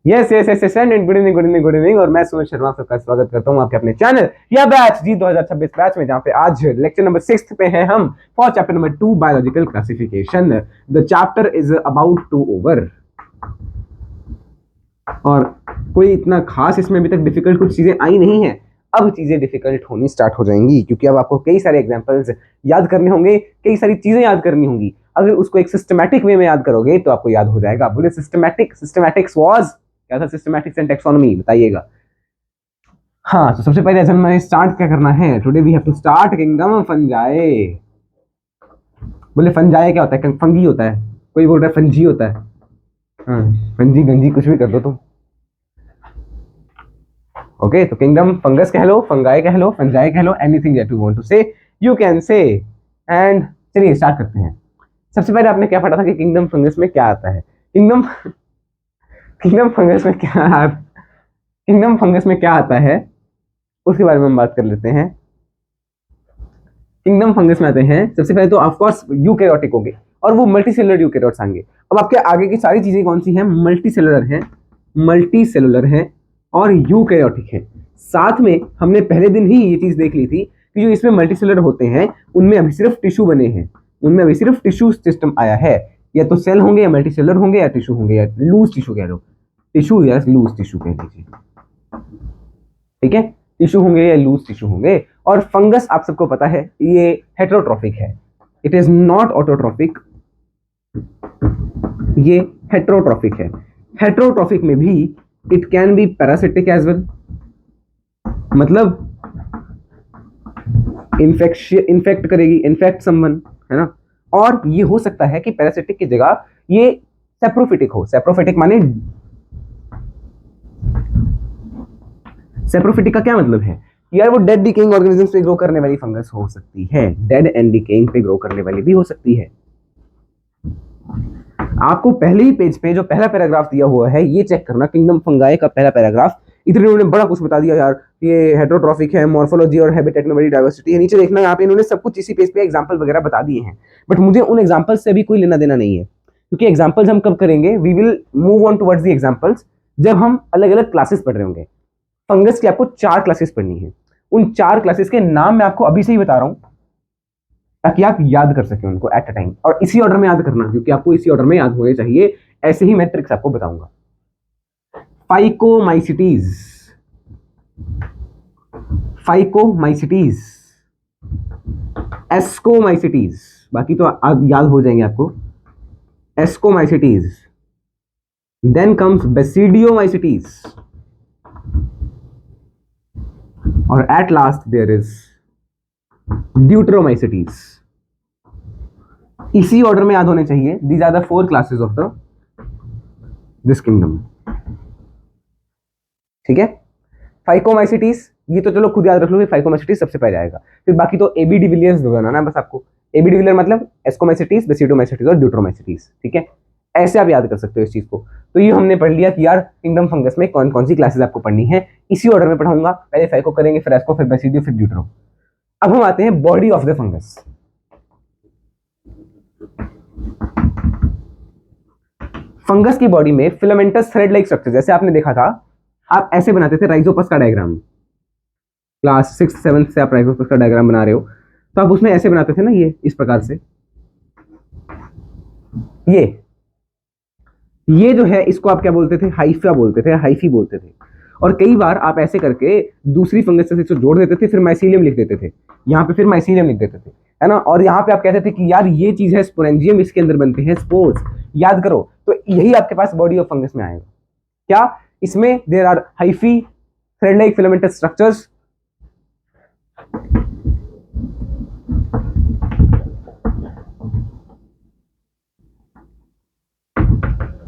Yes yes yes yes and good evening good evening good evening. और मैं सुमित शर्मा सबका स्वागत करता हूं आपके अपने चैनल या बैच जी 2026 बैच में, जहां पे आज लेक्चर नंबर 6 पे हैं हम for chapter number 2 biological classification. The chapter is about to over. और कोई इतना खास इसमें अभी तक डिफिकल्ट कुछ चीजें आई नहीं है। अब चीजें डिफिकल्ट होनी स्टार्ट हो जाएंगी, क्योंकि अब आपको कई सारे एग्जांपल्स याद करने होंगे, कई सारी चीजें याद करनी होंगी। अगर उसको एक सिस्टमैटिक वे में याद करोगे तो आपको याद हो जाएगा। बोले सिस्टमैटिक्स वाज क्या था? सिस्टमैटिक्स एंड टैक्सोनॉमी बताइएगा। हाँ, तो सबसे पहले हमें स्टार्ट क्या करना है? Today we have to start kingdom fungi. बोले फंजाई क्या होता है? फंगी होता है, कोई बोल रहा है फंजी होता है। हाँ, फंजी गंजी कुछ भी कर दो तुम। ओके, तो किंगडम फंगस कह लो, फंगाई कह लो, फंजाई कह लो, anything that you want to say you can say. And चलिए स्टार्ट करते हैं। सबसे पहले आपने क्या पढ़ा था कि किंगडम फंगस में क्या आता है? किंगडम फंगस में क्या किंगडम फंगस में क्या आता है उसके बारे में हम बात कर लेते हैं। किंगडम फंगस में आते हैं सबसे पहले तो ऑफ कोर्स यूकैरियोटिक होंगे और वो मल्टीसेलुलर यूकैरियोट्स आएंगे। अब आपके आगे की सारी चीजें कौन सी हैं? मल्टीसेलुलर हैं और यूकैरियोटिक हैं। साथ में हमने पहले दिन ही ये चीज देख ली थी कि जो इसमें मल्टीसेलुलर होते हैं उनमें अभी सिर्फ टिश्यू बने हैं, उनमें अभी सिर्फ टिश्यू सिस्टम आया है। या तो सेल होंगे या मल्टीसेलुलर होंगे या टिश्यू होंगे या लूज टिश्यू कह लो, टिश्यू या लूज टिश्यू कह लीजिए। ठीक है, टिश्यू होंगे या लूज टिश्यू होंगे। और फंगस आप सबको पता है ये हेटेरोट्रॉफिक है, इट इज नॉट ऑटोट्रॉफिक, ये हेटेरोट्रॉफिक है। हेटेरोट्रॉफिक में भी it can be parasitic as well, मतलब इन्फेक्ट करेगी, इन्फेक्ट समवन, है ना। और ये हो सकता है कि पैरासिटिक की जगह ये सेप्रोफिटिक हो। सेप्रोफिटिक माने, सेप्रोफिटिक का क्या मतलब है? यार वो डेड डिकेइंग ऑर्गेनिजम्स पे ग्रो करने वाली फंगस हो सकती है, डेड एंड डिकेइंग पे ग्रो करने वाली भी हो सकती है। आपको पहले ही पेज पे जो पहला पैराग्राफ दिया हुआ है ये चेक करना, किंगडम फंगाई का पहला पैराग्राफ। इधर इन्होंने बड़ा कुछ बता दिया यार, ये हेटेरोट्रॉफिक है, मॉर्फोलॉजी और हैबिटेट में बड़ी डाइवर्सिटी है। नीचे देखना, यहाँ पे इन्होंने सब कुछ इसी पेज पे एग्जांपल वगैरह बता दिए हैं, बट मुझे उन एग्जांपल्स से अभी कोई लेना देना नहीं है, क्योंकि एग्जांपल्स हम कब करेंगे? We will move on towards the examples जब हम अलग अलग क्लासेस पढ़ रहे होंगे। फंगस की आपको 4 क्लासेस पढ़नी है, उन 4 क्लासेस के नाम मैं आपको अभी से ही बता रहा हूं ताकि आप याद कर सकें उनको एट अ टाइम, और इसी ऑर्डर में याद करना, क्योंकि आपको इसी ऑर्डर में याद होने चाहिए। ऐसे ही मैं ट्रिक्स आपको बताऊंगा। फाइकोमाइसिटीज, एस्कोमाइसिटीज, बाकी तो याद हो जाएंगे आपको। एस्कोमाइसिटीज, देन कम्स बेसिडियोमाइसिटीज, और at last there is deuteromycetes. इसी ऑर्डर में याद होने चाहिए। These are the 4 classes of the this kingdom. ठीक है, फाइकोमाइसिटीज ये तो चलो खुद याद रख लो कि फाइकोमाइसिटीज सबसे पहले आएगा, फिर बाकी तो एबी डिविलियर्स बनाना बस आपको। एबी डिविलियर मतलब एस्कोमाइसिटीज, बेसिडोमाइसिटीज और ड्यूटेरोमाइसिटीज। ठीक है, ऐसे आप याद कर सकते हो इस चीज को। तो ये हमने पढ़ लिया कि यार किंगडम फंगस में कौन कौन सी क्लासेस आपको पढ़नी है। इसी ऑर्डर में पढ़ाऊंगा, पहले फाइको करेंगे, फिर एस्को, फिर बेसिडियो, फिर ड्यूटेरो। अब हम आते हैं body of the fungus. Fungus की बॉडी में फिलामेंटस थ्रेड लाइक स्ट्रक्चर, जैसे आपने देखा था, आप ऐसे बनाते थे राइजोपस का डायग्राम। क्लास 6th 7th से आप राइजोपस का डायग्राम बना रहे हो, तो आप उसमें ऐसे बनाते थे ना, ये इस प्रकार से। ये जो है इसको आप क्या बोलते थे? हाइफा बोलते थे, हाइफी बोलते थे। और कई बार आप ऐसे करके दूसरी फंगस से इसको जोड़ देते थे, फिर माइसीलियम लिख देते थे, यहाँ पे फिर माइसीलियम लिख देते थे, है ना। और यहाँ पे आप कहते थे कि यार ये चीज है स्पोरेंजियम, इसके अंदर बनते हैं स्पोर्स। याद करो, तो यही आपके पास बॉडी ऑफ फंगस में आएगा। क्या इसमें there are hyphae thread like filamentous structures,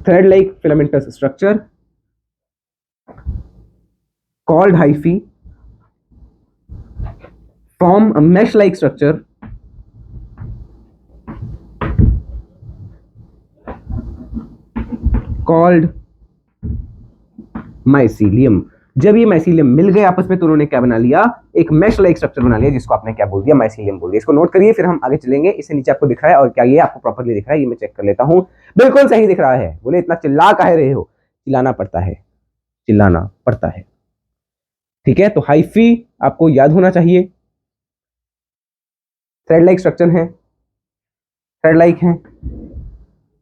thread like filamentous structure called hyphae form a mesh like structure called mycelium। जब ये माइसीलियम मिल गए आपस में तो उन्होंने क्या बना लिया? एक मेश लाइक स्ट्रक्चर बना लिया, जिसको आपने क्या बोल दिया? माइसीलियम बोल दिया। इसको नोट करिए, फिर हम आगे चलेंगे। इसे नीचे आपको दिख रहा है और क्या ये आपको प्रॉपर्ली दिख रहा है? ये मैं चेक कर लेता हूं। बिल्कुल सही दिख रहा है। बोले इतना चिल्ला काहे रहे हो? चिल्लाना पड़ता है, चिल्लाना पड़ता है। ठीक है, तो हाइफी आपको याद होना चाहिए। थ्रेड लाइक स्ट्रक्चर है, थ्रेड लाइक है,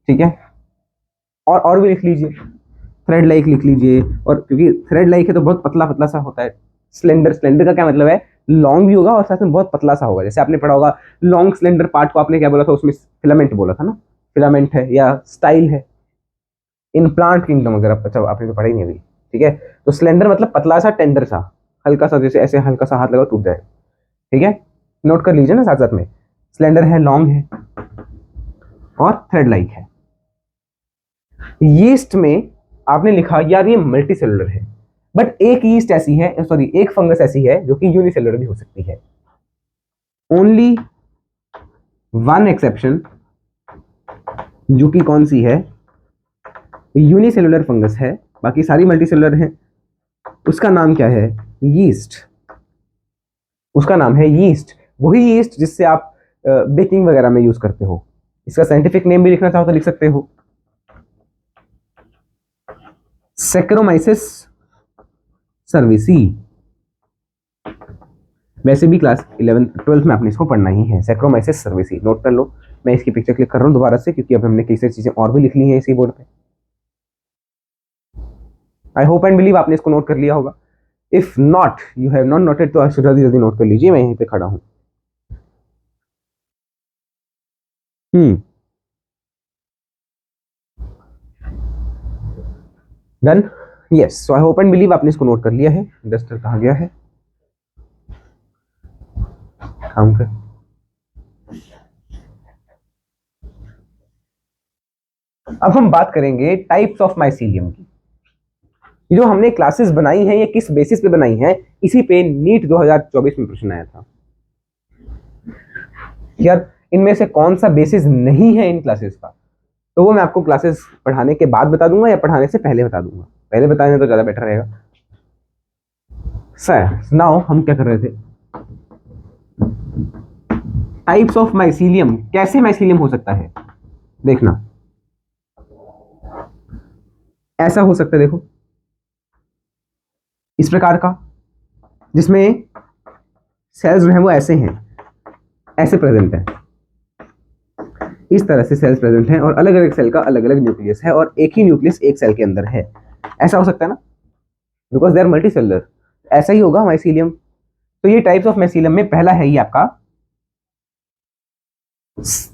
ठीक है, और भी लिख लीजिए, थ्रेड लाइक लिख लीजिए। और क्योंकि थ्रेड लाइक है तो बहुत पतला पतला सा होता है। स्लेंडर, स्लेंडर का क्या मतलब है, लॉन्ग भी होगा और साथ में बहुत पतला सा होगा। जैसे आपने पढ़ा होगा लॉन्ग स्लेंडर पार्ट को आपने क्या बोला था, उसमें फिलामेंट बोला था ना, फिलामेंट है या स्टाइल है इन प्लांट किंगडम। अगर आप, अच्छा आपने तो पढ़ा ही नहीं अभी, ठीक है। तो स्लेंडर मतलब पतला सा, टेंडर सा, हल्का सा, जैसे ऐसे हल्का सा हाथ लगा टूट जाए, ठीक है, नोट कर लीजिए ना साथ साथ में। स्लेंडर है, लॉन्ग है और थ्रेड लाइक है। यीस्ट में आपने लिखा यार ये मल्टी सेलुलर है, बट एक यीस्ट ऐसी है, सॉरी एक फंगस ऐसी है जो कि यूनिसेलुलर भी हो सकती है। ओनली वन एक्सेप्शन, जो कि कौन सी है, यूनिसेलुलर फंगस है, बाकी सारी मल्टी सेलुलर है। उसका नाम क्या है, यीस्ट। उसका नाम है यीस्ट, वही यीस्ट जिससे आप बेकिंग वगैरह में यूज करते हो। इसका साइंटिफिक नेम भी लिखना चाहो तो लिख सकते हो, सेक्रोमाइसिस सर्विसी। वैसे भी क्लास 11th 12th में आपने इसको पढ़ना ही है, सेक्रोमाइसिस सर्विसी, नोट कर लो। मैं इसकी पिक्चर क्लिक कर रहा हूँ दोबारा से, क्योंकि अब हमने कई सारी चीजें और भी लिख ली हैं इसी बोर्ड पे। आई होप एंड बिलीव आपने इसको नोट कर लिया होगा। If not, you have not noted, तो जल्दी जल्दी नोट कर लीजिए, मैं यहीं पे खड़ा हूँ। Done, yes. So I hope and believe आपने इसको नोट कर लिया है। डस्टर कहाँ गया है, काम कर। अब हम बात करेंगे टाइप्स ऑफ माइसीलियम की। जो हमने क्लासेस बनाई हैं ये किस बेसिस पे बनाई हैं, इसी पे नीट 2024 में प्रश्न आया था यार, इनमें से कौन सा बेसिस नहीं है इन क्लासेस का। तो वो मैं आपको क्लासेस पढ़ाने के बाद बता दूंगा या पढ़ाने से पहले बता दूंगा, पहले बताने तो ज्यादा बेटर रहेगा। सर नाउ हम क्या कर रहे थे, टाइप्स ऑफ माइसीलियम, कैसे माइसीलियम हो सकता है। देखना ऐसा हो सकता है, देखो इस प्रकार का, जिसमें सेल्स जो है वो ऐसे हैं, ऐसे प्रेजेंट है, इस तरह से सेल्स प्रेजेंट हैं और अलग अलग सेल का अलग अलग न्यूक्लियस है और एक ही न्यूक्लियस एक सेल के अंदर है। ऐसा हो सकता है ना, because they are multi cellular. ऐसा ही होगा माइसीलियम। तो ये टाइप्स ऑफ माइसीलियम में पहला है ये आपका,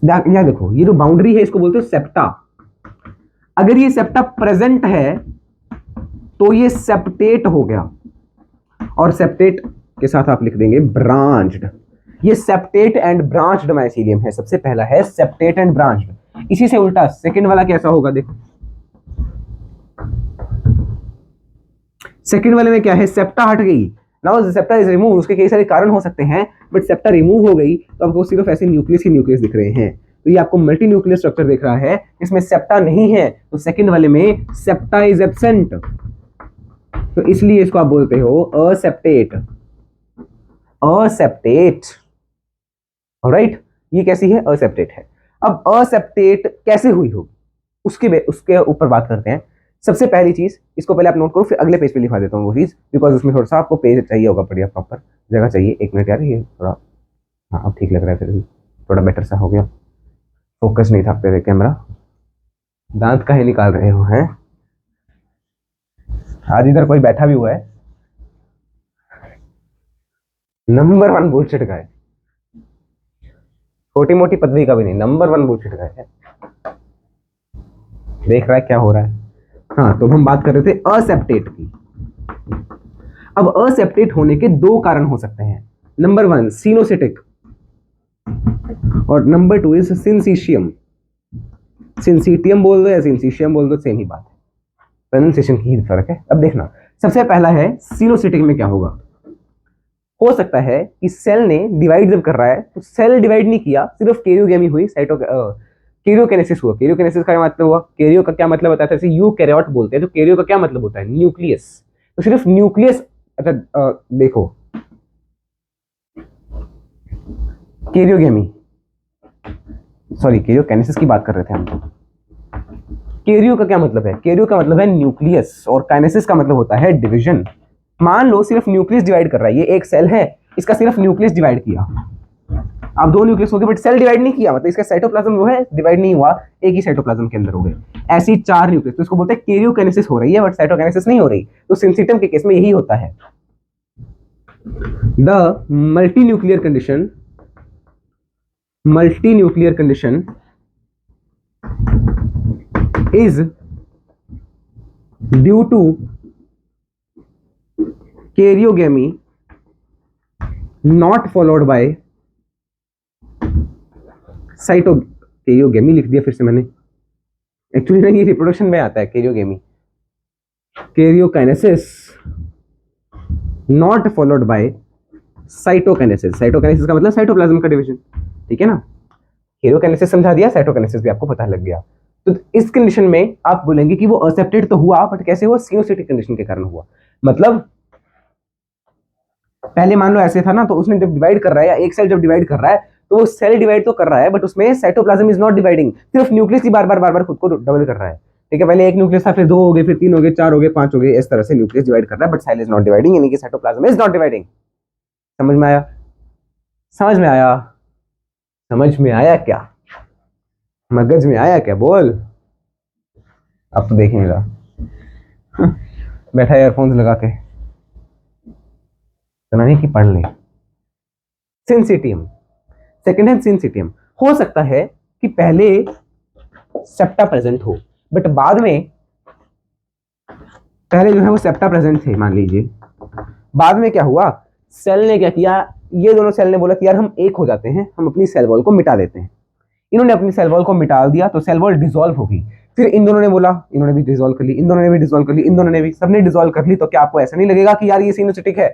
यहाँ देखो ये जो बाउंड्री है इसको बोलते हो सेप्टा। अगर ये सेप्टा प्रेजेंट है तो ये सेप्टेट हो गया, और सेप्टेट के साथ आप लिख देंगे ब्रांच्ड। ये सेप्टेट एंड ब्रांच्ड माइसीलियम है। सबसे पहला है सेप्टेट एंड ब्रांच्ड। इसी से उल्टा सेकंड वाला कैसा होगा, देखो सेकंड वाले में क्या है, सेप्टा हट गई, नाउ सेप्टा इज रिमूव। उसके कई सारे कारण हो सकते हैं, बट सेप्टा रिमूव हो गई तो आपको सिर्फ ऐसे न्यूक्लियस ही न्यूक्लियस दिख रहे हैं। तो ये आपको मल्टी न्यूक्लियस स्ट्रक्चर दिख रहा है, इसमें सेप्टा नहीं है, तो सेकंड वाले में सेप्टा इज एब्सेंट, तो इसलिए इसको आप बोलते हो असेप्टेट, असेप्टेट। ऑलराइट, ये कैसी है, असेप्टेट है। अब असेप्टेट कैसे हुई होगी उसके ऊपर बात करते हैं। सबसे पहली चीज, इसको पहले आप नोट करो, फिर अगले पेज पे लिखा देता हूँ वो चीज, बिकॉज उसमें थोड़ा सा आपको पेज चाहिए होगा, बढ़िया प्रॉपर जगह चाहिए। एक मिनट यार, ये थोड़ा, हाँ अब ठीक लग रहा है, फिर भी थोड़ा बेटर सा हो गया, फोकस नहीं था पे कैमरा। दांत काहे निकाल रहे हो हैं, आज इधर कोई बैठा भी हुआ है, नंबर 1 बुलशिट का है, छोटी मोटी पदवी का भी नहीं, नंबर 1 बुलशिट का है। देख रहा है क्या हो रहा है। हाँ, तो हम बात कर रहे थे असेप्टेट की। अब असेप्टेट होने के दो कारण हो सकते हैं, नंबर 1 सिनोसिटिक और नंबर 2 इज सिंसिशियम। सिंसिटियम बोल दो या सिंसिशियम बोल दो, सेम ही बात है, प्रोनाउंसिएशन की ही फर्क है। अब देखना, सबसे पहला है सिनोसिटिक में क्या होगा, हो सकता है कि सेल ने डिवाइड जब कर रहा है तो सेल डिवाइड नहीं किया, सिर्फ कैरियोगेमी हुई, कैरियोकिनेसिस हुआ। कैरियोकिनेसिस का मतलब हुआ, कैरियो का क्या मतलब होता है, जैसे यूकैरियोट बोलते हैं, तो कैरियो का क्या मतलब होता है, न्यूक्लियस। तो सिर्फ न्यूक्लियस, अच्छा देखो कैरियोगेमी, सॉरी कैरियोकिनेसिस की बात कर रहे थे हम, कैरियो का क्या मतलब है? कैरियो का मतलब है न्यूक्लियस और काइनेसिस का मतलब होता है डिवीजन। मान लो सिर्फ न्यूक्लियस डिवाइड कर रहा है, ये एक सेल है, इसका सिर्फ न्यूक्लियस डिवाइड किया। अब दो न्यूक्लियस हो गए बट सेल डिवाइड नहीं किया, मतलब इसका साइटोप्लाज्म जो है डिवाइड नहीं हुआ, एक ही साइटोप्लाज्म के अंदर हो गए। ऐसी चार न्यूक्लियस, तो इसको बोलते हैं कैरियोकाइनेसिस हो रही है बट साइटोकाइनेसिस नहीं हो रही। तो सिंसिटियम के केस में यही होता है। The multinuclear condition, multinuclear condition is due to karyogamy not followed by karyogamy लिख दिया फिर से मैंने, एक्चुअली ना ये रिप्रोडक्शन में आता है karyogamy, karyokinesis not followed by cytokinesis. Cytokinesis का मतलब साइटोप्लाज्म का डिवीजन, ठीक है ना। कैरियोकाइनेसिस समझा दिया, साइटोकाइनेसिस भी आपको पता लग गया। तो इस कंडीशन में आप बोलेंगे कि वो असेप्टेड तो हुआ बट कैसे हुआ? सिनोसिटिक कंडीशन के कारण हुआ। मतलब पहले मान लो ऐसे था ना, तो उसने जब डिवाइड कर रहा है या एक सेल जब डिवाइड कर रहा है तो वो सेल डिवाइड तो कर रहा है बट उसमें साइटोप्लाज्म इज नॉट डिवाइडिंग, सिर्फ न्यूक्लियस ही बार बार खुद को डबल कर रहा है। ठीक है, पहले एक न्यूक्लियस था, फिर दो हो गए, फिर तीन हो गए, चार हो गए, पांच हो गए, इस तरह से न्यूक्लियस डिवाइड कर रहा है but cell is not dividing, यानी कि साइटोप्लाज्म इज नॉट डिवाइडिंग। समझ में आया? समझ में आया? समझ में आया क्या? मगज में आया क्या? बोल। अब तो देख नहीं रहा बैठा ईयरफोन्स लगा के, सुना नहीं कि पढ़ ले। सिंसिटियम, सेकेंड है सिंसिटियम। हो सकता है कि पहले सेप्टा प्रेजेंट हो बट बाद में, पहले जो है वो सेप्टा प्रेजेंट थे मान लीजिए, बाद में क्या हुआ, सेल ने क्या किया, ये दोनों सेल ने बोला कि यार हम एक हो जाते हैं, हम अपनी सेल वॉल को मिटा देते हैं। इन्होंने अपनी सेल वॉल को मिटा दिया तो सेल वॉल डिसॉल्व हो गई। फिर इन दोनों ने बोला, इन्होंने भी डिसॉल्व कर ली, इन दोनों ने भी डिसॉल्व कर ली, इन दोनों ने भी, सबने डिसॉल्व कर ली। तो क्या आपको ऐसा नहीं लगेगा कि यार ये सिनोसिटिक है?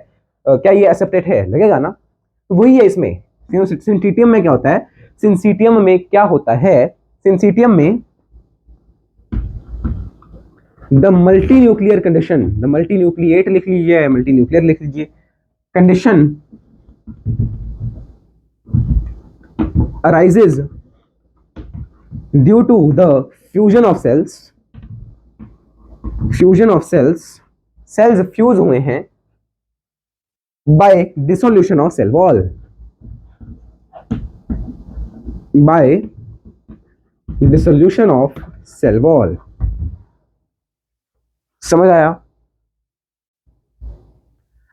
क्या ये एसेप्टेट है? लगेगा ना। तो वही है इसमें। सिंसिटियम में क्या होता है, सिंसिटियम में क्या होता है, सिंसिटियम में the multi nuclear condition, the multi nucleate लिख लीजिए, मल्टी न्यूक्लियर लिख लीजिए, condition arises due to the fusion of cells, fusion of cells, cells fuse हुए हैं by dissolution of cell wall, by dissolution of cell wall. समझ आया?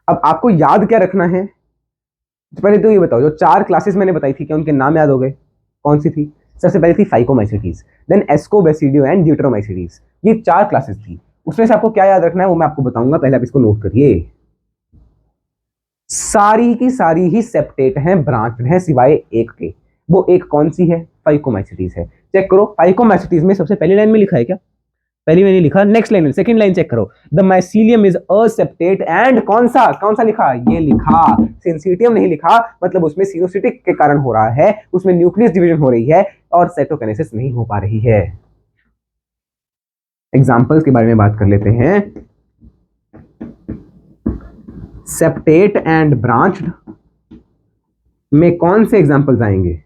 अब आपको याद क्या रखना है, तो पहले तो ये बताओ, जो चार क्लासेस मैंने बताई थी क्या उनके नाम याद हो गए? कौन सी थी? सबसे पहले थी फाइकोमाइसिटीज, देन एस्कोबैसिडियो एंड ड्यूटेरोमाइसिटीज, ये चार क्लासेस थी। उसमें से आपको क्या याद रखना है वो मैं आपको बताऊंगा, पहले आप इसको नोट करिए। सारी की सारी ही सेप्टेट हैं, ब्रांच्ड हैं, सिवाय एक के। वो एक कौन सी है? फाइकोमाइसिटीज है। चेक करो, फाइकोमाइसिटीज में सबसे पहली लाइन में लिखा है क्या? पहली में नहीं लिखा, नेक्स्ट लाइन में, सेकंड लाइन चेक करो, द माइसीलियम इज असेप्टेट एंड कौन सा लिखा? ये लिखा, सिंसिटियम नहीं लिखा, मतलब उसमें सिनोसिटिक के कारण हो रहा है, उसमें न्यूक्लियस डिवीजन हो रही है और साइटोकाइनेसिस नहीं हो पा रही है। एग्जांपल्स के बारे में बात कर लेते हैं। सेप्टेट एंड ब्रांच्ड में कौन से एग्जांपल्स आएंगे?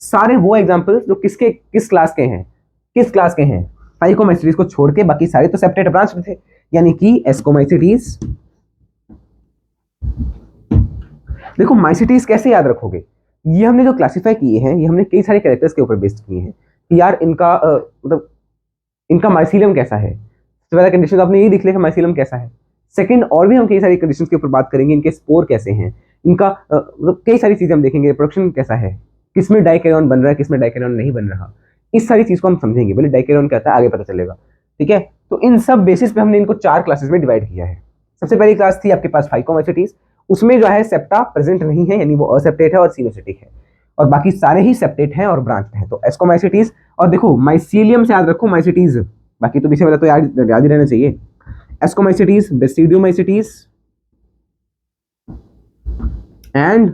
सारे वो एग्जांपल्स जो किस क्लास के हैं, किस क्लास के हैं? फाइकोमाइसिटीज को छोड़ के बाकी सारे तो सेप्टेट ब्रांच थे, यानी कि एस्कोमाइसिटीज। देखो माइसिटीज कैसे याद रखोगे, ये हमने जो क्लासिफाई किए हैं ये हमने कई सारे कैरेक्टर्स के ऊपर बेस्ड किए हैं कि यार इनका मतलब इनका माइसीलियम कैसा है। सबसे पहला कंडीशन तो आपने यही देख लिया माइसीलियम कैसा है। सेकंड, और भी हम कई सारी कंडीशंस के ऊपर बात करेंगे, इनके स्पोर कैसे हैं, इनका मतलब कई सारी चीजें हम देखेंगे, प्रोडक्शन कैसा है, किसमें डाइकैरियन बन रहा है, किसमें डाइकैरियन नहीं बन रहा, इस सारी चीज को हम समझेंगे। बोले डाइकैरियन क्या है आगे पता चलेगा, ठीक है। तो इन सब बेसिस पे हमने इनको चार क्लासेस में डिवाइड किया है। सबसे पहली क्लास थी आपके पास फाइकोमाइसिटीज, उसमें जो है सेप्टा प्रेजेंट नहीं है, यानी वो असेप्टेट है और सिनोसिटिक है, और बाकी सारे ही सेप्टेट हैं और ब्रांच्ड हैं। तो एस्कोमाइसिटीज, और देखो माइसीलियम से याद रखो माइसिटीज, बाकी तो पीछे वाला तो याद ही रहना चाहिए। Ascomycetes, basidiomycetes and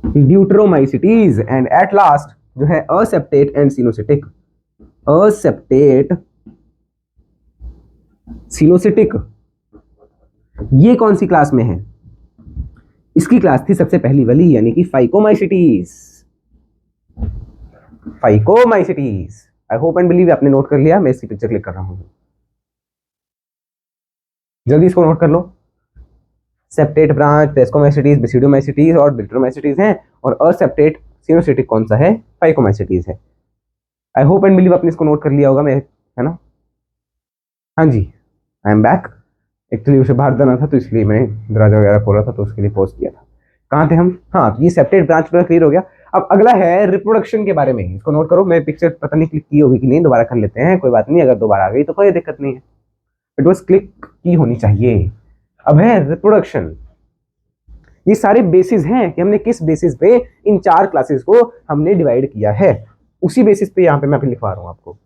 deuteromycetes, and at last जो है असेप्टेट एंड सिनोसिटिक। असेप्टेट, सिनोसिटिक, ये कौन सी क्लास में है? इसकी क्लास थी सबसे पहली वाली, यानी कि phycomycetes. Phycomycetes. I hope and believe आपने नोट कर लिया। मैं इसकी पिक्चर क्लिक कर रहा हूँ, जल्दी इसको नोट कर लो। सेप्टेट ब्रांच टेस्कोमाइसिटीज, बेसिडोमाइसिटीज और डिट्रोमाइसिटीज हैं, और असेप्टेट सिनोसिटिक कौन सा है? फाइकोमाइसिटीज है। आई होप एंड बिलीव आपने इसको नोट कर लिया होगा, मैं है ना? हाँ जी, आई एम बैक। एक्चुअली उसे बाहर जाना था तो इसलिए मैं दरवाजा वगैरह खोला था, तो उसके लिए पॉज किया था। कहाँ थे हम? हाँ, ये सेप्टेट ब्रांच पूरा क्लियर हो गया। अब अगला है रिप्रोडक्शन के बारे में। इसको नोट करो। मैं पिक्चर पता नहीं क्लिक की होगी कि नहीं, दोबारा कर लेते हैं, कोई बात नहीं। अगर दोबारा आ गई तो कोई दिक्कत नहीं है, इट वॉज क्लिक की होनी चाहिए। अब है रिप्रोडक्शन। ये सारे बेसिस हैं कि हमने किस बेसिस पे इन 4 क्लासेस को हमने डिवाइड किया है, उसी बेसिस पे यहाँ पे मैं लिखवा रहा हूँ आपको।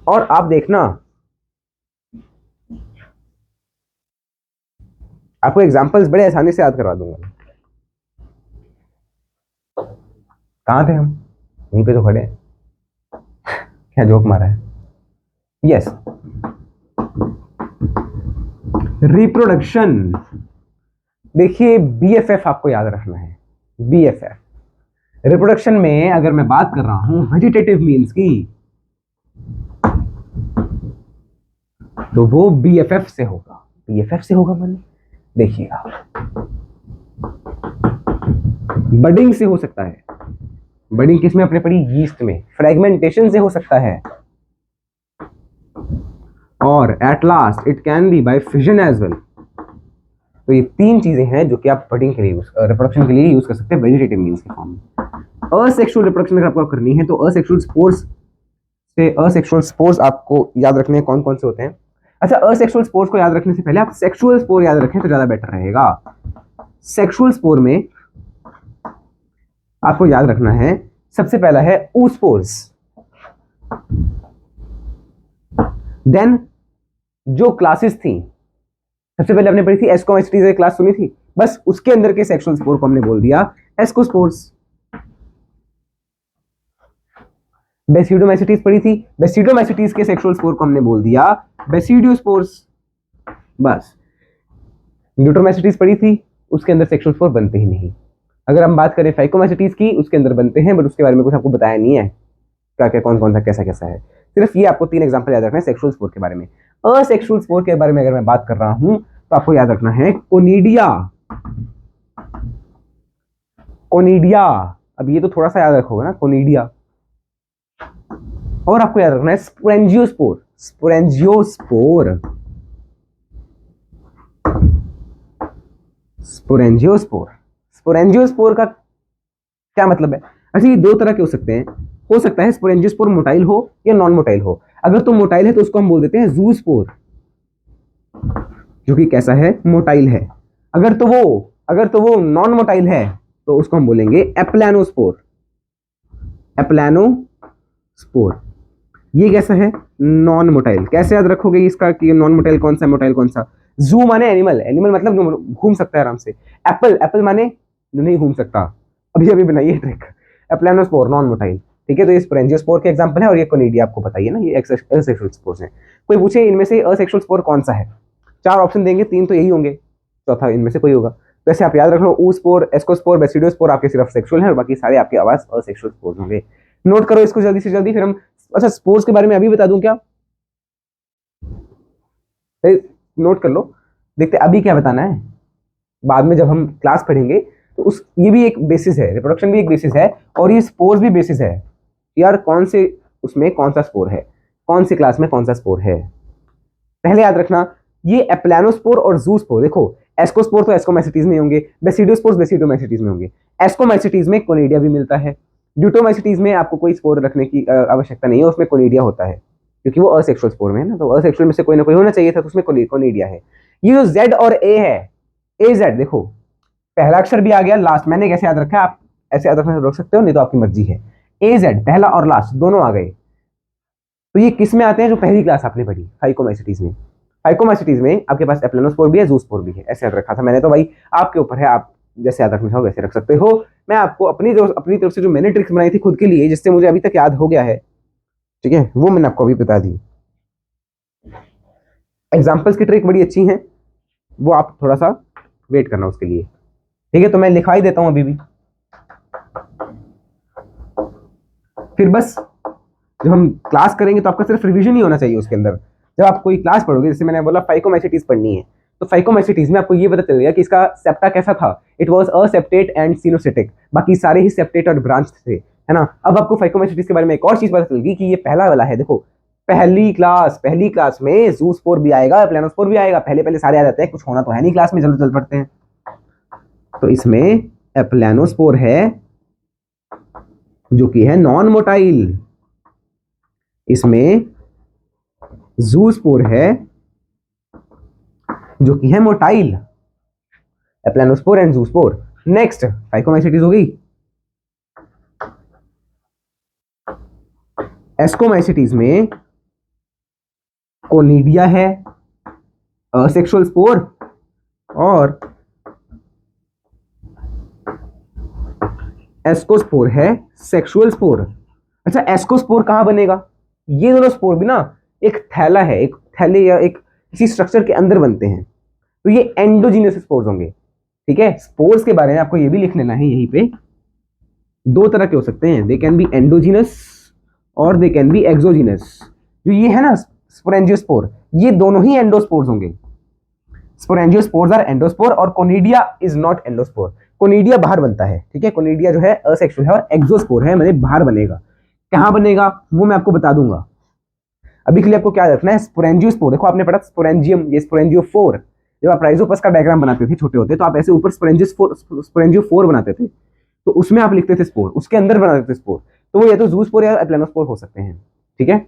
और आप देखना, आपको एग्जांपल्स बड़े आसानी से याद करवा दूंगा। कहाँ थे हम? यहीं पे तो खड़े हैं। क्या जोक मारा है? Yes, reproduction. देखिए, बीएफएफ आपको याद रखना है। बीएफएफ रिप्रोडक्शन में अगर मैं बात कर रहा हूं वेजिटेटिव मीन्स की, तो वो बीएफएफ से होगा। बीएफएफ से होगा माने, देखिएगा, बडिंग से हो सकता है। बडिंग किसमें अपने पड़ी? यीस्ट में। फ्रेगमेंटेशन से हो सकता है, और at last it can be by fission as well. तो ये 3 चीजें हैं जो कि आप बडिंग के लिए रिप्रोडक्शन के लिए यूज कर सकते हैं वेजिटेटिव मीन्स के फॉर्म में। असेक्सुअल रिप्रोडक्शन अगर आपको करनी है तो असेक्सुअल स्पोर्स आपको याद रखने हैं कौन कौन से होते हैं। अच्छा, असेक्सुअल स्पोर्स को याद रखने से पहले आप सेक्सुअल स्पोर याद रखें तो ज्यादा बेटर रहेगा। सेक्सुअल स्पोर में आपको याद रखना है, सबसे पहला है oospores। देन जो क्लासेस थी, सबसे पहले हमने पढ़ी थी एस्कोमाइसिटीज, एक क्लास सुनी थी, बस उसके अंदर के सेक्सुअल स्पोर को हमने बोल दिया एस्कोस्पोर्स। बेसिडोमाइसिटीज पढ़ी थी, बेसिडोमाइसिटीज के सेक्सुअल स्पोर को हमने बोल दिया बेसिडियोस्पोर्स। बस। न्यूट्रोमाइसिटीज पढ़ी थी, उसके अंदर सेक्सुअल स्पोर बनते ही नहीं। अगर हम बात करें फाइकोमाइसिटीज की, उसके अंदर बनते हैं, बट उसके बारे में कुछ आपको बताया नहीं है, क्या क्या कौन कौन सा कैसा कैसा है। सिर्फ ये आपको 3 एग्जांपल याद रखना है सेक्सुअल स्पोर के बारे में। असेक्सुअल स्पोर के बारे में अगर मैं बात कर रहा हूं तो आपको याद रखना है कोनिडिया। कोनिडिया, अब ये तो थोड़ा सा याद रखोगे ना, कोनिडिया। और आपको याद रखना है स्पोरेंजियोस्पोर। Sporangiospore, sporangiospore. स्पोरेंजियोस्पोर का क्या मतलब है? अच्छा, ये 2 तरह के हो सकता है स्पोरेंजियोस्पोर मोटाइल हो या नॉन मोटाइल हो। अगर तो मोटाइल है तो उसको हम बोल देते हैं जूस्पोर, जो कि कैसा है? मोटाइल है। अगर तो वो नॉन मोटाइल है तो उसको हम बोलेंगे एप्लानोस्पोर। एप्लानोस्पोर ये कैसा है? Non motile. कैसे याद रखोगे इसका कि नॉन मोटाइल कौन सा, मोटाइल कौन सा? जू माने एनिमल, एनिमल मतलब जो घूम सकता है आराम से। एप्पल, एप्पल माने जो नहीं घूम सकता। अभी अभी बनाइए ट्रिक। एप्लानोस्पोर नॉन मोटाइल, ठीक है। तो ये स्पोरेंजियोस्पोर के एग्जांपल है, और ये कोनिडिया आपको बताइए ना, ये असेक्सुअल स्पोर्स हैं। कोई पूछे इनमें से असेक्सुअल स्पोर कौन सा है, 4 ऑप्शन देंगे, 3 तो यही होंगे, चौथा इनमें से कोई होगा। वैसे आप याद रख लो, oospore, एस्कोस्पोर, बेसिडियोस्पोर आपके सिर्फ सेक्सुअल है, और बाकी सारे आपके आवाज असेक्सुअल स्पोर्स होंगे। नोट करो इसको जल्दी से जल्दी, फिर हम, अच्छा स्पोर्स के बारे में अभी बता दूं क्या? नोट कर लो, देखते अभी क्या बताना है, बाद में जब हम क्लास पढ़ेंगे तो उस, ये भी एक बेसिस है, रिप्रोडक्शन भी एक बेसिस है, और ये स्पोर्स भी बेसिस है यार। कौन से उसमें कौन सा स्पोर है, कौन सी क्लास में कौन सा स्पोर है, पहले याद रखना। ये एप्लानोस्पोर और जूस्पोर, देखो एस्कोस्पोर तो एस्कोमाइसिटीज में होंगे, बेसिडियोस्पोर बेसिडोमाइसिटीज में होंगे। एस्कोमाइसिटीज में कोनिडिया भी मिलता है। ड्यूटोमाइसिटीज में आपको कोई स्पोर रखने की आवश्यकता नहीं है, उसमें कोनिडिया होता है, क्योंकि वो असेक्सुअल स्पोर में है ना, तो असेक्सुअल में से कोई ना कोई होना चाहिए था, तो उसमें कोनिडिया है। ये जो जेड और ए है, ए जेड, देखो पहला अक्षर भी आ गया, लास्ट मैंने कैसे याद रखा है, आप ऐसे याद रख सकते हो, नहीं तो आपकी मर्जी है। ए जेड पहला और लास्ट दोनों आ गए, तो ये किस में आते हैं? जो पहली क्लास आपने पढ़ी फाइकोमाइसिटीज में। फाइकोमाइसिटीज में आपके पास एप्लानोस्पोर भी है, जूस्पोर भी है, ऐसे याद रखा था मैंने, तो भाई आपके ऊपर है, आप जैसे याद रखना चाहो वैसे रख सकते हो। मैं आपको अपनी तरफ से जो मैंने ट्रिक्स बनाई थी खुद के लिए, जिससे मुझे अभी तक याद हो गया है, ठीक है, वो मैंने आपको अभी बता दी। एग्जाम्पल्स की ट्रिक बड़ी अच्छी है, वो आप थोड़ा सा वेट करना उसके लिए, ठीक है। तो मैं लिखा ही देता हूं अभी भी। फिर बस जब हम क्लास करेंगे तो आपका सिर्फ रिवीजन ही होना चाहिए उसके अंदर। जब आप कोई क्लास पढ़ोगे, जैसे मैंने बोला फाइकोमैसेटीज पढ़नी है, तो फाइकोमैसेटीज में आपको ये पता चलेगा कि इसका सेप्टा कैसा था, इट वाज असेप्टेट एंड सिनोसिटिक, बाकी सारे ही सेप्टेट और ब्रांच थे, है ना। अब आपको फाइकोमैसेटीज के बारे में एक और चीज पता चलेगी कि ये पहला वाला है। देखो पहली क्लास में ज़ूस्पोर भी आएगा, प्लेनोस्पोर भी आएगा, पहले पहले सारे आ जाते हैं, कुछ होना तो है नहीं क्लास में, चलो चल पढ़ते हैं। तो इसमें एप्लेनोस्पोर है जो कि है नॉन मोटाइल, इसमें ज़ूस्पोर है जो कि है मोटाइल, एप्लेनोस्पोर एंड ज़ूस्पोर। नेक्स्ट फाइकोमैसेटीज हो गई। एस्कोमैसेटीज में कोनिडिया है, असेक्सुअल स्पोर, और एस्कोस्पोर है, सेक्सुअल स्पोर। अच्छा, एस्कोस्पोर कहां बनेगा? ये दोनों स्पोर भी ना एक थैला है, एक थैले या एक किसी स्ट्रक्चर के अंदर बनते हैं, तो ये एंडोजीनियस स्पोर्स होंगे। ठीक है, स्पोर्स के बारे में आपको ये भी लिख लेना है यहीं पे, दो तरह के हो सकते हैं, दे कैन बी एंडोजीनस और दे कैन बी एक्सोजीनस। जो ये है ना स्पोरेंजियोस्पोर, ये दोनों ही एंडोस्पोर्स होंगे। स्पोरेंजियोस्पोर्स आर एंडोस्पोर और conidia is not endospore. Conidia बाहर बनता है, ठीक है, कोनिडिया जो है असेक्सुअल है और एक्सोस्पोर है, मतलब बाहर बनेगा। कहां बनेगा वो मैं आपको बता दूंगा। अभी के लिए आपको क्या रखना है, स्पोरेंजियोस्पोर। देखो आपने पढ़ा स्पोरेंजियम, ये स्पोरेंजियोफोर। जब आप राइजोपस का डायग्राम बनाते थे छोटे होते, तो आप ऐसे ऊपर स्पोरेंजियोफोर बनाते थे, तो उसमें आप लिखते थे स्पोर, उसके अंदर बनाते थे स्पोर, तो वो या तो ज़ूस्पोर या एप्लेनोस्पोर हो सकते हैं। ठीक है,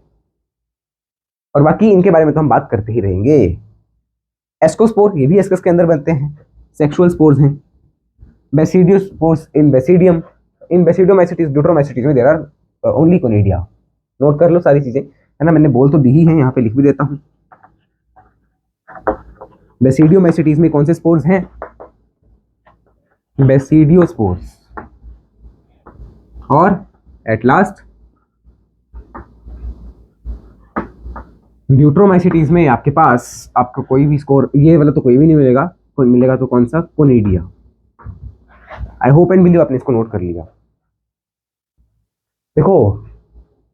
और बाकी इनके बारे में तो हम बात करते ही रहेंगे। एस्कोस्पोर, ये भी एस्कस के अंदर बनते हैं, सेक्सुअल स्पोर्स हैं। Basidiospores in basidium, in basidiomycetes, deuteromycetes में there are only conidia. Note कर लो सारी चीजें, है ना, मैंने बोल तो दी ही है, यहाँ पे लिख भी देता हूँ। बेसिडियोमाइसिटीज में कौन से स्पोर्स हैं? बेसिडियोस्पोर्स। और एट लास्ट ड्यूट्रोमाइसिटीज में आपके पास आपको कोई भी स्कोर, ये वाला तो कोई भी नहीं मिलेगा, कोई मिलेगा तो कौन सा? Conidia. I hope and believe आपने इसको नोट कर लिया। देखो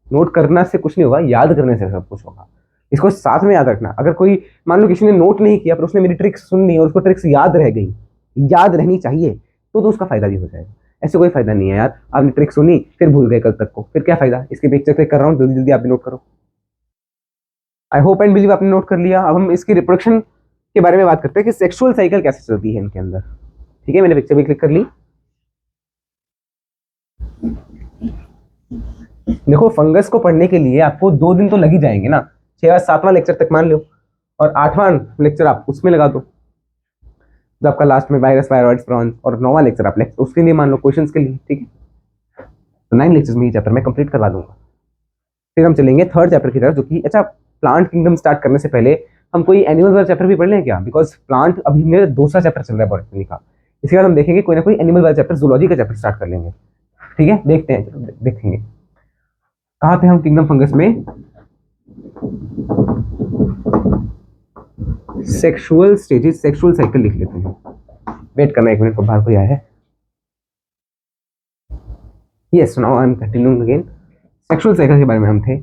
नोट करना से कुछ नहीं होगा, याद करने से सब कुछ होगा। इसको साथ में याद रखना। अगर कोई मान लो किसी ने नोट नहीं किया पर उसने मेरी ट्रिक्स सुन ली और उसको ट्रिक्स याद रह गई, याद रहनी चाहिए, तो उसका फायदा भी हो जाएगा। ऐसे कोई फायदा नहीं है यार, आपने ट्रिक सुनी फिर भूल गए कल तक को, फिर क्या फायदा? इसके पिक्चर क्लिक कर रहा हूँ, जल्दी जल्दी आप भी नोट करो। आई होप एंड बिलीव आपने नोट कर लिया। अब हम इसकी रिप्रोडक्शन के बारे में बात करते हैं कि सेक्सुअल साइकिल कैसे चलती है इनके अंदर। ठीक है, मैंने पिक्चर भी क्लिक कर ली। देखो फंगस को पढ़ने के लिए आपको 2 दिन तो लग ही जाएंगे ना, 6 और 7वां लेक्चर तक मान लो, और 8वां लेक्चर आप उसमें लगा दो, जो आपका लास्ट में वायरस, वायरॉइड्स, प्रॉन्स, और 9वां लेक्चर आप उसके लिए मान लो, क्वेश्चंस के लिए। ठीक है, तो 9 लेक्चर्स में ये चैप्टर मैं कंप्लीट करवा दूंगा। फिर हम चलेंगे 3rd चैप्टर की तरफ, जो कि अच्छा प्लांट किंगडम स्टार्ट करने से पहले हम कोई एनिमल वाला चैप्टर भी पढ़ लें क्या? बिकॉज प्लांट अभी मेरा 2रा चैप्टर चल रहा है बॉटनी का, इसके बाद हम देखेंगे कोई ना कोई एनिमल वाला चैप्टर, जूलॉजी का चैप्टर स्टार्ट कर लेंगे। ठीक है, देखते हैं, चलो देखेंगे। कहाँ थे हम किंगडम फंगस में? सेक्सुअल स्टेजेस, सेक्सुअल साइकिल लिख लेते हैं। वेट करना 1 मिनट, को बाहर कोई आया है। Yes, now I am continuing again. Sexual cycle के बारे में हम थे।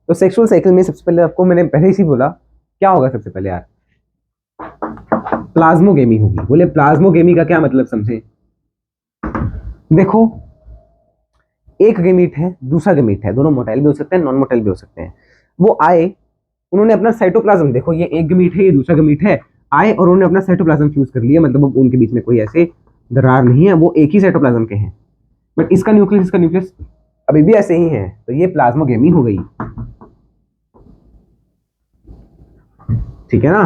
तो सेक्सुअल साइकिल में सबसे पहले आपको मैंने पहले ही बोला क्या होगा सबसे पहले यार, प्लाज्मोगेमी होगी। बोले प्लाज्मोगेमी का क्या मतलब समझे? देखो एक गेमीट है, दूसरा गेमीट है, दोनों मोटाइल भी हो सकते हैं, नॉन मोटाइल भी हो सकते हैं। वो आए, उन्होंने अपना साइटोप्लाज्म, देखो ये एक गेमीट है, ये दूसरा गेमीट है, आए और उन्होंने अपना साइटोप्लाज्म फ्यूज कर लिया, मतलब उनके बीच में कोई ऐसे दरार नहीं है, वो एक ही साइटोप्लाज्म के हैं, बट इसका न्यूक्लियस अभी भी ऐसे ही है, तो ये प्लाज्मोगेमी हो गई। ठीक है ना?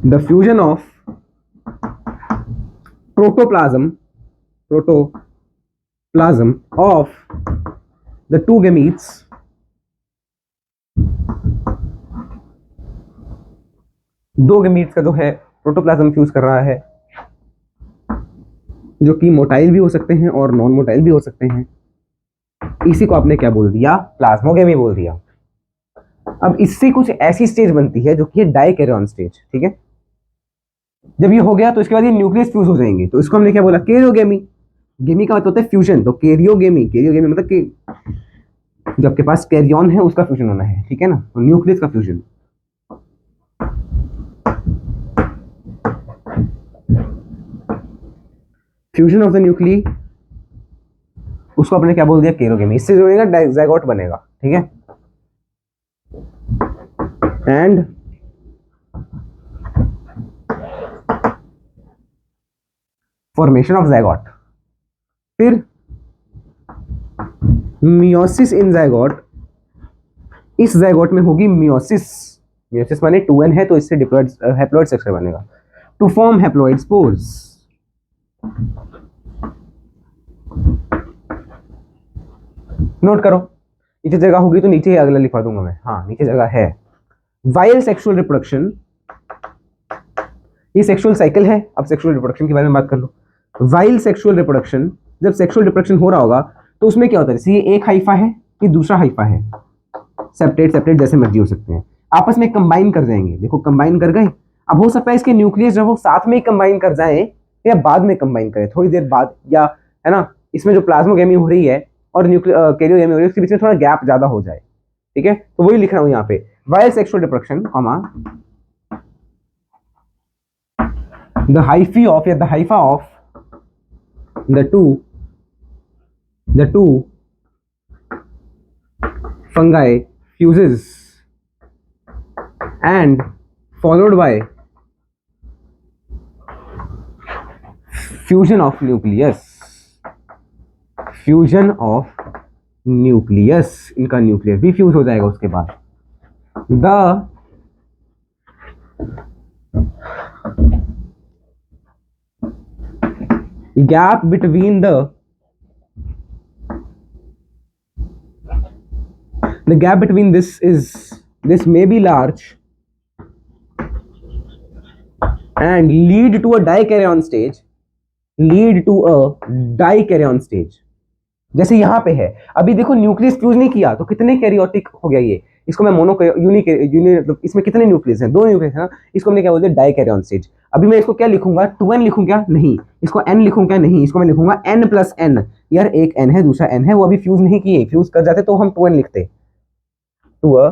The fusion of protoplasm of the 2 gametes दो गेमीट्स का जो है प्रोटोप्लाज्म फ्यूज कर रहा है, जो कि मोटाइल भी हो सकते हैं और नॉन मोटाइल भी हो सकते हैं। इसी को आपने क्या बोल दिया? प्लाज्मोगेमी बोल दिया। अब इससे कुछ ऐसी स्टेज बनती है जो कि है डाइकैरियन स्टेज। ठीक है, जब ये हो गया तो इसके बाद ये न्यूक्लियस फ्यूज हो जाएंगे, तो इसको हमने क्या बोला? कैरियोगेमी। गेमी का मतलब होता है फ्यूजन, तो कैरियोगेमी, कैरियोगेमी मतलब कि जो आपके पास कैरियन है उसका फ्यूजन होना है, ठीक है ना, तो न्यूक्लियस का fusion. Fusion of the nuclei, उसको अपने क्या बोल दिया, कैरियोगेमी। इससे जो बनेगा ज़ायगोट बनेगा, ठीक है। एंड फॉर्मेशन ऑफ ज़ायगोट, फिर मियोसिस इन ज़ायगोट, इस ज़ायगोट में होगी मियोसिस, मियोसिस माने 2n है तो इससे डिप्लॉइड हैप्लॉइड स्ट्रक्चर बनेगा, to form haploid spores. Note करो, नीचे जगह होगी तो नीचे ही अगला लिखवा दूंगा मैं, हाँ नीचे जगह है। वाइल सेक्सुअल रिप्रोडक्शन, ये सेक्सुअल साइकिल है। अब सेक्सुअल रिप्रोडक्शन के बारे में बात कर लो। वाइल सेक्सुअल रिप्रोडक्शन, जब सेक्सुअल रिप्रोडक्शन हो रहा होगा तो उसमें क्या होता है, ये एक हाइफा है, ये दूसरा हाइफा है, सेपरेट सेपरेट जैसे मर्जी हो सकते हैं, आपस में कंबाइन कर जाएंगे। देखो कंबाइन कर गए, अब हो सकता है इसके न्यूक्लियस जब वो साथ में ही कंबाइन कर जाए या बाद में कंबाइन करें, थोड़ी देर बाद, या है ना, इसमें जो प्लाज्मोगेमी हो रही है और कैरियोगेमी हो रही है उसके बीच में थोड़ा गैप ज्यादा हो जाए, ठीक है। तो वही लिख रहा हूं यहाँ पे, while sexual reproduction comma the hyphae of, yeah, the hypha of the two fungi fuses and followed by fusion of nucleus, fusion of nucleus, इनका न्यूक्लियस भी फ्यूज हो जाएगा उसके बाद। the gap between the gap between this may be large and lead to a dikaryon stage, lead to a dikaryon stage। जैसे यहाँ पे है, अभी देखो न्यूक्लियस फ्यूज नहीं किया तो कितने कैरियोटिक हो गया ये, इसको मैं मोनो मतलब इसमें कितने न्यूक्लियस हैं, 2 न्यूक्लियस है ना, इसको हमने क्या बोलते हैं, डाइकैरियन स्टेज। अभी मैं इसको क्या लिखूंगा, 2n लिखूं क्या, नहीं, इसको n लिखूं क्या, नहीं, इसको मैं लिखूंगा n+n। यार एक n है दूसरा n है, वो अभी फ्यूज नहीं किए, फ्यूज कर जाते तो हम 2n लिखते, टू अ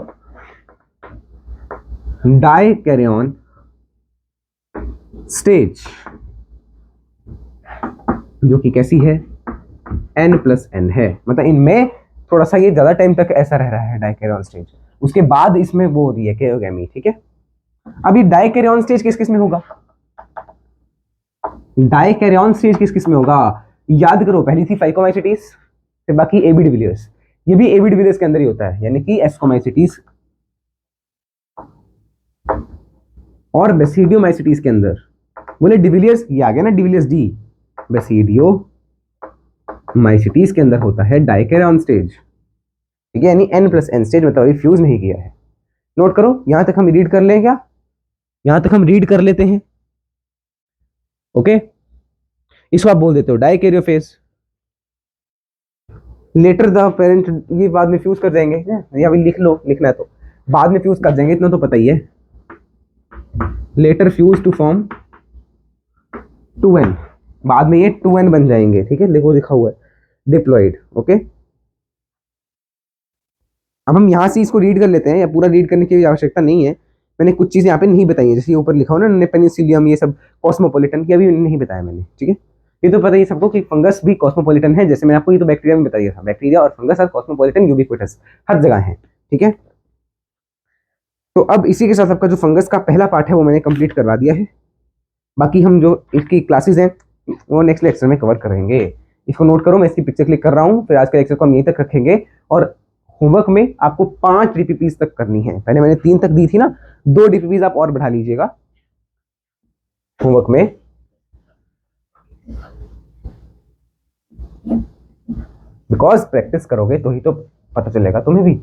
डाइकैरियन स्टेज, जो कि कैसी है, n+n है, मतलब इनमें थोड़ा सा ये ज्यादा टाइम तक ऐसा रह रहा है डाइकैरियन स्टेज, उसके बाद इसमें वो हो रही है कैरियोगेमी, ठीक है। अभी डाइकैरियन स्टेज किस किस में होगा, डाइकैरियन स्टेज किस किस में होगा, याद करो, पहली थी फाइकोमाइसिटीज, फिर बाकी एबी डिविलियर्स, ये भी एबी डिविलियर्स के अंदर ही होता है, यानी कि एस्कोमाइसिटीज और बेसिडियोमाइसिटीज के अंदर। बोले डिविलियर्स, ये आ गया ना डिविलियर्स डी, बेसिडियोमाइसिटीज के अंदर होता है डाइकैरियन स्टेज, ठीक है, यानी n+n स्टेज, मतलब अभी फ्यूज नहीं किया है। नोट करो, यहां तक हम रीड कर लें क्या, यहां तक हम रीड कर लेते हैं, ओके। इसको आप बोल देते हो डाइकैरियोफेज। लेटर द पेरेंट, ये बाद में फ्यूज कर जाएंगे, या अभी लिख लो, लिखना है तो बाद में फ्यूज कर जाएंगे, इतना तो पता ही है। Letter fuse to form 2n, बाद में ये 2n बन जाएंगे, ठीक है, देखो लिखा हुआ है डिप्लॉइड, ओके। अब हम यहाँ से इसको रीड कर लेते हैं, या पूरा रीड करने की आवश्यकता नहीं है, मैंने कुछ चीजें यहाँ पे नहीं बताई है, जैसे ऊपर लिखा हो ना पेनिसिलियम, ये सब कॉस्मोपॉलिटन की अभी नहीं बताया मैंने, ठीक है। ये तो पता ही सबको कि फंगस भी कॉस्मोपॉलिटन है, जैसे मैंने आपको ये तो बैक्टीरिया में बताया था, बैक्टीरिया और फंगस और कॉस्मोपॉलिटन यूबिक्विटस हर जगह है, ठीक है। तो अब इसी के साथ आपका जो फंगस का पहला पार्ट है वो मैंने कंप्लीट करवा दिया है, बाकी हम जो इसकी क्लासेस हैं वो नेक्स्ट लेक्चर में कवर करेंगे। इसको नोट करो, मैं इसकी पिक्चर क्लिक कर रहा हूँ, फिर आज का लेक्चर को हम यहीं तक रखेंगे, और होमवर्क में आपको 5 डीपीपीज तक करनी है, पहले मैंने 3 तक दी थी ना, 2 डीपीपीज आप और बढ़ा लीजिएगा होमवर्क में, बिकॉज प्रैक्टिस करोगे तो ही तो पता चलेगा तुम्हें भी।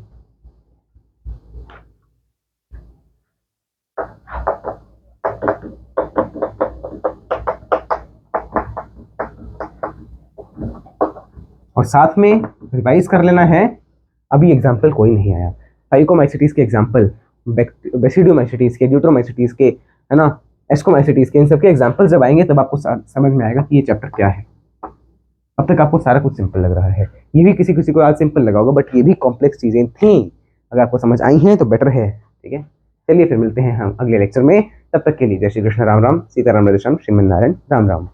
और साथ में रिवाइज कर लेना है, अभी एग्जाम्पल कोई नहीं आया, फाइकोमाइसिटीज के एग्जाम्पल, बेसिडियोमाइसिटीज के, ड्यूट्रोमाइसिटीज के, है ना, एस्कोमाइसिटीज के, इन सब के एग्जाम्पल जब आएंगे तब आपको समझ में आएगा कि ये चैप्टर क्या है। अब तक आपको सारा कुछ सिंपल लग रहा है, ये भी किसी किसी को आज सिंपल लगा होगा, बट ये भी कॉम्प्लेक्स चीज़ें थी। अगर आपको समझ आई हैं तो बेटर है, ठीक है। चलिए फिर मिलते हैं हम अगले लेक्चर में, तब तक के लिए जय श्री कृष्ण, राम राम, सीताराम, राधेश्याम, श्रीमन नारायण, राम राम।